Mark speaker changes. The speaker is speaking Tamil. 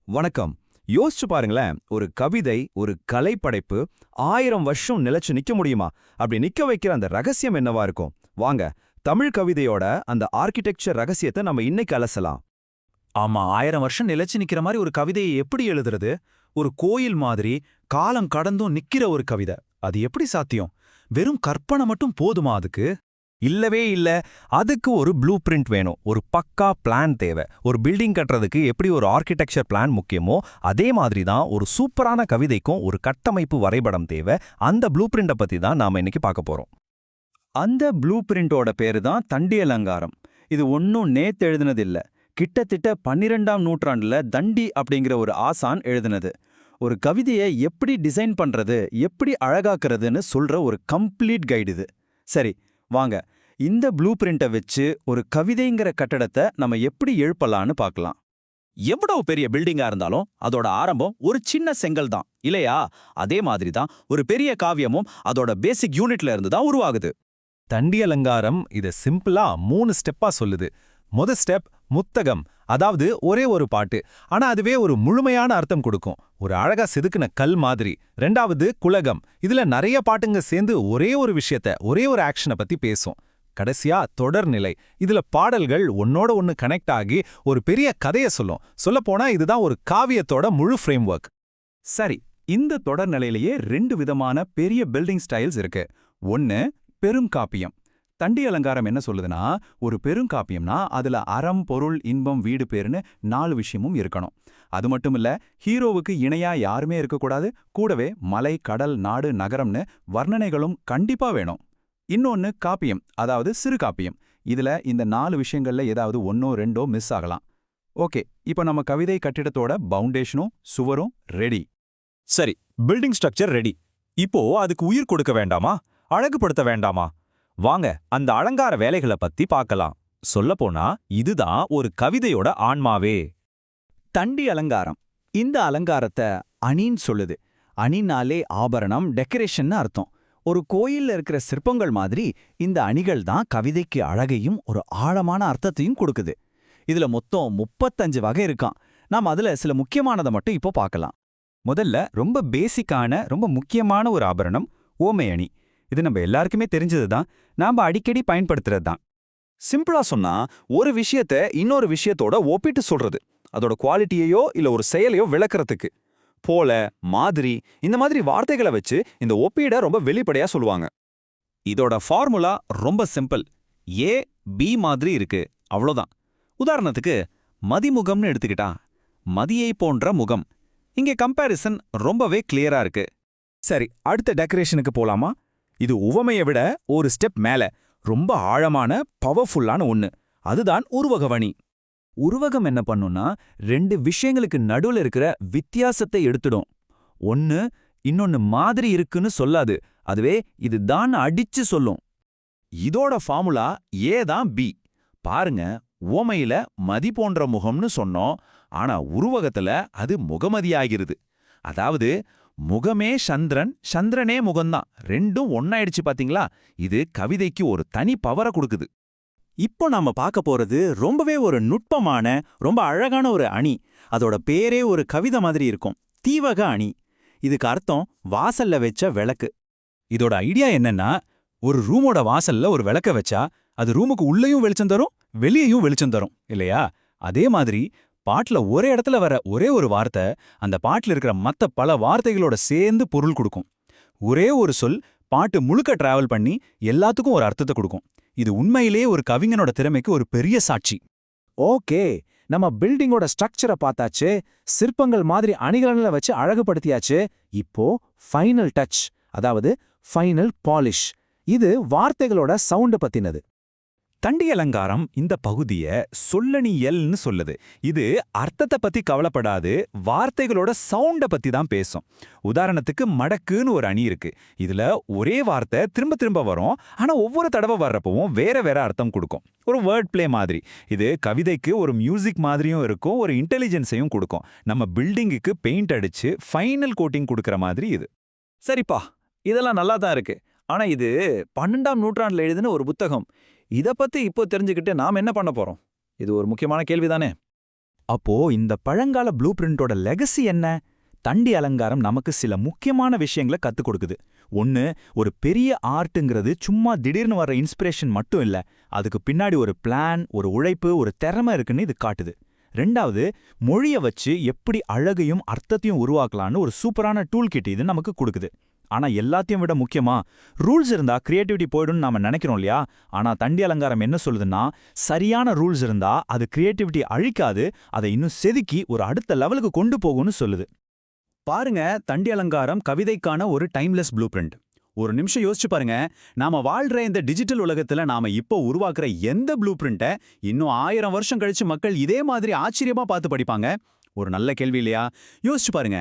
Speaker 1: வணக்கம். யோசிச்சு பாருங்களேன், ஒரு கவிதை, ஒரு கலைப்படைப்பு 1000 வருஷம் நிலைச்சு நிக்க முடியுமா? அப்படி நிக்க வைக்கிற அந்த ரகசியம் என்னவா இருக்கும்? வாங்க, தமிழ் கவிதையோட அந்த ஆர்க்கிடெக்சர் ரகசியத்தை நம்ம இன்னைக்கு அலசலாம்.
Speaker 2: ஆமா, 1000 வருஷம் நிலைச்சு நிக்கிற மாதிரி ஒரு கவிதையை எப்படி எழுதுறது? ஒரு கோயில் மாதிரி காலம் கடந்தும் நிக்கிற ஒரு கவிதை, அது எப்படி சாத்தியம்? வெறும் கற்பனை மட்டும் போதுமா அதுக்கு?
Speaker 1: இல்லவே இல்ல. அதுக்கு ஒரு ப்ளூ பிரிண்ட் வேணும். ஒரு பக்கா பிளான் தேவை. ஒரு பில்டிங் கட்டுறதுக்கு எப்படி ஒரு ஆர்க்கிடெக்சர் பிளான் முக்கியமோ, அதே மாதிரி தான் ஒரு சூப்பரான கவிதைக்கும் ஒரு கட்டமைப்பு வரைபடம் தேவை. அந்த ப்ளூ பிரிண்ட்டை பத்தி தான் நாம இன்னைக்கு பார்க்க போறோம்.
Speaker 3: அந்த ப்ளூ பிரிண்டோட பேரு தான் தண்டி அலங்காரம். இது ஒன்னும் நேத்து எழுதுனதில்ல. கிட்டத்தட்ட 12ஆம் நூற்றாண்டுல தண்டி அப்படிங்கிற ஒரு ஆசான் எழுதுனது. ஒரு கவிதையை எப்படி டிசைன் பண்றது, எப்படி அழகாக்குறதுன்னு சொல்ற ஒரு கம்ப்ளீட் கைடு இது. சரி, வாங்க இந்த ப்ளூ பிரிண்ட்டை வச்சு ஒரு கவிதைங்கிற கட்டடத்தை நம்ம எப்படி எழுப்பலான்னு பார்க்கலாம்.
Speaker 2: எவ்வளவு பெரிய பில்டிங்கா இருந்தாலும் அதோட ஆரம்பம் ஒரு சின்ன செங்கல் தான் இல்லையா? அதே மாதிரி தான் ஒரு பெரிய காவியமும் அதோட பேசிக் யூனிட்ல இருந்து தான் உருவாகுது.
Speaker 1: தண்டி அலங்காரம் இதை சிம்பிளா 3 ஸ்டெப்பா சொல்லுது. முதல் ஸ்டெப் முத்தகம், அதாவது ஒரே ஒரு பாட்டு, ஆனா அதுவே ஒரு முழுமையான அர்த்தம் கொடுக்கும். ஒரு அழகா செதுக்குன கல் மாதிரி. ரெண்டாவது குலகம், இதுல நிறைய பாட்டுங்க சேர்ந்து ஒரே ஒரு விஷயத்த, ஒரே ஒரு ஆக்ஷனை பத்தி பேசும். கடைசியா தொடர்நிலை, இதுல பாடல்கள் ஒன்னோட ஒன்னு கனெக்ட் ஆகி ஒரு பெரிய கதையை சொல்லும். சொல்லப்போனா இதுதான் ஒரு காவியத்தோட முழு ஃப்ரேம் ஒர்க்.
Speaker 3: சரி, இந்த தொடர்நிலையிலேயே 2 விதமான பெரிய பில்டிங் ஸ்டைல்ஸ் இருக்கு. ஒன்னு பெருங்காப்பியம். தண்டி அலங்காரம் என்ன சொல்லுதுன்னா, ஒரு பெருங்காப்பியம்னா அதுல அறம், பொருள், இன்பம், வீடு, பேருன்னு 4 விஷயமும் இருக்கணும். அது மட்டும் இல்ல, ஹீரோவுக்கு இணையா யாருமே இருக்கக்கூடாது. கூடவே மலை, கடல், நாடு, நகரம்னு வர்ணனைகளும் கண்டிப்பா வேணும். இன்னொன்னு காப்பியம், அதாவது சிறு காப்பியம். இதுல இந்த 4 விஷயங்கள்ல ஏதாவது ஒன்னோ ரெண்டோ மிஸ் ஆகலாம். ஓகே, இப்போ நம்ம கவிதை கட்டிடத்தோட பவுண்டேஷனும் சுவரும் ரெடி.
Speaker 2: சரி, பில்டிங் ஸ்ட்ரக்சர் ரெடி. இப்போ அதுக்கு உயிர் கொடுக்க வேண்டாமா? அழகுபடுத்த வேண்டாமா? வாங்க அந்த அலங்கார வேலைகளை பத்தி பார்க்கலாம். சொல்லப்போனா இதுதான் ஒரு கவிதையோட ஆன்மாவே.
Speaker 3: தண்டி அலங்காரம். இந்த அலங்காரத்தை அணின்னு சொல்லுது. அணினாலே ஆபரணம், டெக்கரேஷன் அர்த்தம். ஒரு கோயில்ல இருக்கிற சிற்பங்கள் மாதிரி இந்த அணிகள் தான் கவிதைக்கு அழகையும் ஒரு ஆழமான அர்த்தத்தையும் கொடுக்குது. இதுல மொத்தம் 35 வகை இருக்கான். நாம் அதுல சில முக்கியமானதை மட்டும் இப்போ பார்க்கலாம்.
Speaker 1: முதல்ல ரொம்ப பேசிக்கான, ரொம்ப முக்கியமான ஒரு ஆபரணம் ஓமை அணி. இது நம்ம எல்லாருக்குமே தெரிஞ்சதுதான், நாம அடிக்கடி பயன்படுத்துறது தான்.
Speaker 2: சிம்பிளா சொன்னா, ஒரு விஷயத்த இன்னொரு விஷயத்தோட ஒப்பிட்டு சொல்றது, அதோட குவாலிட்டியையோ இல்ல ஒரு செயலையோ விளக்கறதுக்கு. போல, மாதிரி, இந்த மாதிரி வார்த்தைகளை வச்சு இந்த ஒப்பீட ரொம்ப வெளிப்படையா சொல்லுவாங்க. இதோட ஃபார்முலா ரொம்ப சிம்பிள். ஏ பி மாதிரி இருக்கு, அவ்வளோதான். உதாரணத்துக்கு மதிமுகம்னு எடுத்துக்கிட்டா, மதியை போன்ற முகம். இங்கே கம்பேரிசன் ரொம்பவே கிளியரா இருக்கு.
Speaker 1: சரி, அடுத்த டெக்கரேஷனுக்கு போலாமா? இது உவமையை விட ஒரு ஸ்டெப் மேல, ரொம்ப ஆழமான, பவர்ஃபுல்லான ஒன்னு. அதுதான் உருவகவணி. உருவகம் என்ன பண்ணும்னா, 2 விஷயங்களுக்கு நடுவுல இருக்கிற வித்தியாசத்தை எடுத்துடும். ஒன்னு இன்னொன்னு மாதிரி இருக்குன்னு சொல்லாது, அதுவே இதுதான் அடிச்சு சொல்லும்.
Speaker 2: இதோட ஃபார்முலா ஏ தான் பி. பாருங்க, உவமையில மதி போன்ற முகம்னு சொன்னோம், ஆனா உருவகத்துல அது முகமதியாகிறது. அதாவது முகமே சந்திரன், சந்திரனே முகம்தான். ரெண்டும் ஒன்னாயிடுச்சு பாத்தீங்களா? இது கவிதைக்கு ஒரு தனி பவரை கொடுக்குது.
Speaker 3: இப்போ நாம பார்க்க போறது ரொம்பவே ஒரு நுட்பமான, ரொம்ப அழகான ஒரு அணி. அதோட பேரே ஒரு கவிதை மாதிரி இருக்கும். தீவக அணி. இதுக்கு அர்த்தம் வாசல்ல வச்ச விளக்கு.
Speaker 1: இதோட ஐடியா என்னன்னா, ஒரு ரூமோட வாசல்ல ஒரு விளக்க வச்சா அது ரூமுக்கு உள்ளேயும் வெளிச்சம் தரும், வெளியேயும் வெளிச்சம் தரும் இல்லையா? அதே மாதிரி பாட்டுல ஒரே இடத்துல வர ஒரே ஒரு வார்த்தை அந்த பாட்டுல இருக்கிற மத்த பல வார்த்தைகளோட சேர்ந்து பொருள் கொடுக்கும். ஒரே ஒரு சொல் பாட்டு முழுக்க டிராவல் பண்ணி எல்லாத்துக்கும் ஒரு அர்த்தத்தை கொடுக்கும். இது உண்மையிலேயே ஒரு கவிஞனோட திறமைக்கு ஒரு பெரிய சாட்சி.
Speaker 3: ஓகே, நம்ம பில்டிங்கோட ஸ்ட்ரக்சரை பார்த்தாச்சு. சிற்பங்கள் மாதிரி அணிகலன்ல வச்சு அழகுபடுத்தியாச்சு. இப்போ ஃபைனல் டச், அதாவது ஃபைனல் பாலிஷ். இது வார்த்தைகளோட சவுண்ட் பத்தினது.
Speaker 1: தண்டி அலங்காரம் இந்த பகுதிய சொல்லணியல்னு சொல்லுது. இது அர்த்தத்தை பத்தி கவலைப்படாது, வார்த்தைகளோட சவுண்ட பத்தி தான் பேசும். உதாரணத்துக்கு மடக்குன்னு ஒரு அணி இருக்கு. இதுல ஒரே வார்த்தை திரும்ப திரும்ப வரும், ஆனா ஒவ்வொரு தடவை வர்றப்பவும் வேற வேற அர்த்தம் கொடுக்கும். ஒரு வேர்ட் பிளே மாதிரி. இது கவிதைக்கு ஒரு மியூசிக் மாதிரியும் இருக்கும், ஒரு இன்டெலிஜென்ஸையும் கொடுக்கும். நம்ம பில்டிங்குக்கு பெயிண்ட் அடிச்சு ஃபைனல் கோட்டிங் கொடுக்கற மாதிரி இது.
Speaker 2: சரிப்பா, இதெல்லாம் நல்லா தான் இருக்கு. ஆனா இது 12ஆம் நூற்றாண்டுல எழுதின ஒரு புத்தகம். இத பத்தி இப்போ தெரிஞ்சுக்கிட்டு நாம என்ன பண்ண போறோம்? இது ஒரு முக்கியமான கேள்விதானே?
Speaker 1: அப்போ இந்த பழங்கால ப்ளூ பிரிண்டோட லெகசி என்ன? தண்டி அலங்காரம் நமக்கு சில முக்கியமான விஷயங்களை கத்துக் கொடுக்குது. ஒன்னு, ஒரு பெரிய ஆர்ட்ங்கிறது சும்மா திடீர்னு வர்ற இன்ஸ்பிரேஷன் மட்டும் இல்ல, அதுக்கு பின்னாடி ஒரு பிளான், ஒரு உழைப்பு, ஒரு திறமை இருக்குன்னு இது காட்டுது. ரெண்டாவது, மொழிய வச்சு எப்படி அழகையும் அர்த்தத்தையும் உருவாக்கலான்னு ஒரு சூப்பரான டூல் கிட் இது நமக்கு கொடுக்குது. ஆனா எல்லாத்தையும் விட முக்கியமா, ரூல்ஸ் இருந்தா கிரியேட்டிவிட்டி போய்டும்னு நாம நினைக்கிறோம் இல்லையா? ஆனா தண்டி அலங்காரம் என்ன சொல்லுதுன்னா, சரியான ரூல்ஸ் இருந்தா அது கிரியேட்டிவிட்டி அழிக்காது, அதை இன்னும் செதுக்கி ஒரு அடுத்த லெவலுக்கு கொண்டு போகும்னு சொல்லுது. பாருங்க, தண்டி அலங்காரம் கவிதைக்கான ஒரு டைம்லெஸ் ப்ளூ பிரிண்ட். ஒரு நிமிஷம் யோசிச்சு பாருங்க, நாம வாழ்ற இந்த டிஜிட்டல் உலகத்துல நாம இப்போ உருவாக்குற எந்த ப்ளூ பிரிண்ட்டை இன்னும் 1000 வருஷம் கழிச்சு மக்கள் இதே மாதிரி ஆச்சரியமா பார்த்து படிப்பாங்க? ஒரு நல்ல கேள்வி இல்லையா? யோசிச்சு பாருங்க.